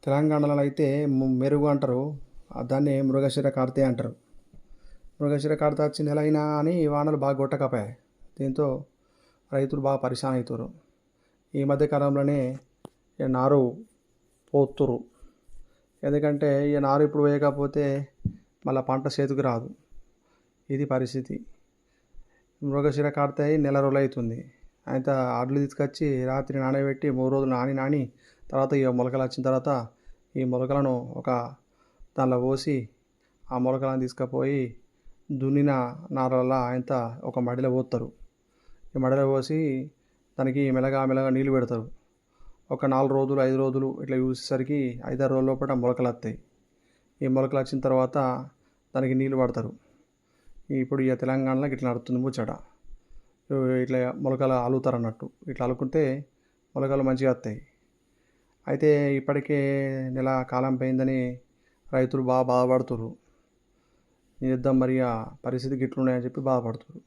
తెలంగాణలో అయితే మెరుగు అంటారు. దాన్ని మృగశిర కార్తె అంటారు. మృగశిర కార్తె వచ్చి నెల అయినా అని వానలు బాగా కొట్టకపోయాయి. దీంతో రైతులు బాగా పరేషాన్ అవుతారు. ఈ మధ్య కాలంలోనే ఈ నారు పోతురు. ఎందుకంటే ఈ నారు ఇప్పుడు వేయకపోతే మళ్ళీ పంట చేతికి రాదు. ఇది పరిస్థితి. మృగశిర కార్తె అయి నెల రోజులు అవుతుంది. అయితే అడ్లు తీసుకొచ్చి రాత్రి నానబెట్టి 3 రోజులు నాని తర్వాత ఇక మొలకలు వచ్చిన తర్వాత ఈ మొలకలను ఒక దానిలో పోసి ఆ మొలకలను తీసుకుపోయి దున్నిన నారలలో ఆయన ఒక మడిలో పోస్తారు. ఈ మడిలో పోసి దానికి మెల్లగా నీళ్ళు పెడతారు. ఒక 4 రోజులు 5 రోజులు ఇట్లా చూసేసరికి 5-6 రోజుల లోపల మొలకలు వస్తాయి. ఈ మొలకలు వచ్చిన తర్వాత దానికి నీళ్ళు పడతారు. ఇప్పుడు ఇక తెలంగాణలో ఇట్లా నడుస్తుంది ముచ్చట. ఇట్లా మొలకలు అల్లుతారు అన్నట్టు. ఇట్లా అల్లుకుంటే మొలకలు మంచిగా వస్తాయి. అయితే ఇప్పటికే నెల కాలం పోయిందని రైతులు బాగా బాధపడుతున్నారు. ఏం చేద్దాం మరి, ఆ పరిస్థితి గిట్లున్నాయని చెప్పి బాధపడుతున్నారు.